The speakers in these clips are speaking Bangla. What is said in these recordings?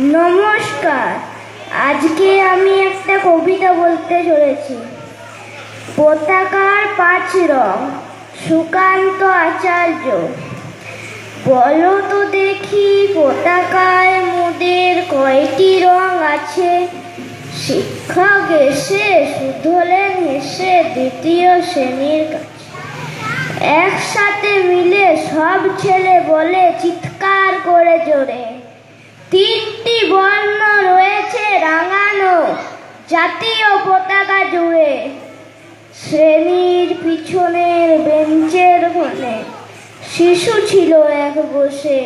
নমস্কার। আজকে আমি একটা কবিতা বলতে চলেছি। পতাকার 5 রং। সুকান্ত আচার্য। বলো তো দেখি পতাকায় মোদের কয়টি রং আছে? শিক্ষক এসে শুধলেন হেসে দ্বিতীয় শ্রেণীর কাছে। একসাথে মিলে সব ছেলে বলে চিৎকার করে জোরে, 3টি বর্ণ রয়েছে রাঙানো জাতীয় পতাকা জুড়ে। শ্রেণীর পিছনের বেঞ্চের কোণে শিশু ছিল এক বসে।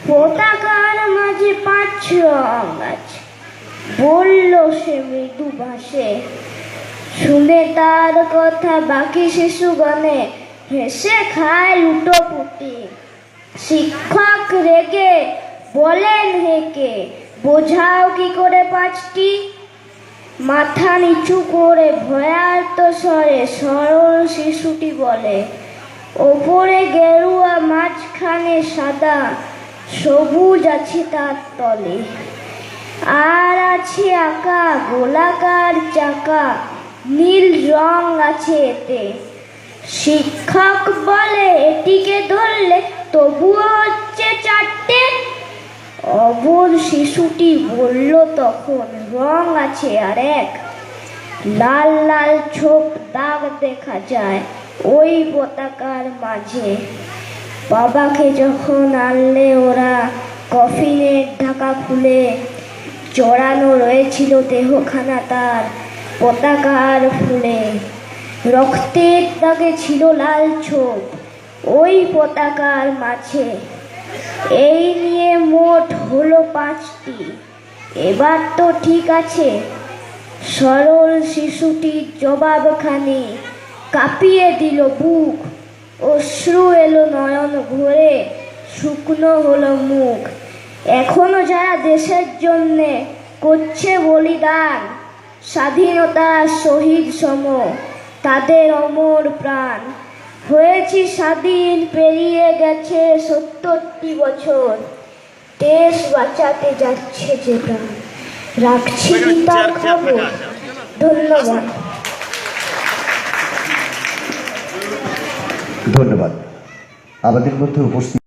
পতাকার মাঝে 5 রং আছে, বলল সে মৃদু ভাষে। শুনে তার কথা বাকি শিশুগণে হেসে খায় লুটোপুটি। শিক্ষক রেগে বলেন হেকে, বোঝাও কি করে 5টি? মাথা নিচু করে ভয়ার্ত স্বরে সরল শিশুটি বলে, ওপরে গেরুয়া মাঝখানে সাদা, সবুজ আছে তার তলে। আর আছে আঁকা গোলাকার চাকা, নীল রং আছে এতে। শিক্ষক বলে এটিকে ধরলে তবুও হচ্ছে 4টে। অবুঝ শিশুটি বলল তখন, রং আছে আর এক। লাল লাল ছোপ দাগ দেখা যায় ওই পতাকার মাঝে। বাবাকে যখন আনলে ওরা কফিনের ঢাকা খুলে, জড়ানো রয়েছিল দেহখানা তার পতাকার ফুলে। রক্তের দাগে ছিল লাল ছোপ ওই পতাকার মাঝে। এই নিয়ে মোট হলো 5টি। এবার তো ঠিক আছে? সরল শিশুটির জবাবখানি কাঁপিয়ে দিল বুক। অশ্রু এলো নয়ন ভরে, শুকনো হলো মুখ। এখনো যারা দেশের জন্যে করছে বলিদান, স্বাধীনতার শহীদ সম তাদের অমর প্রাণ। হয়েছি স্বাধীন, পেরিয়ে গেছে 70টি বছর। দেশ বাঁচাতে যাচ্ছে যে প্রাণ, রাখছি তার খবর। ধন্যবাদ। ধন্যবাদ। আমাদের মধ্যে উপস্থিত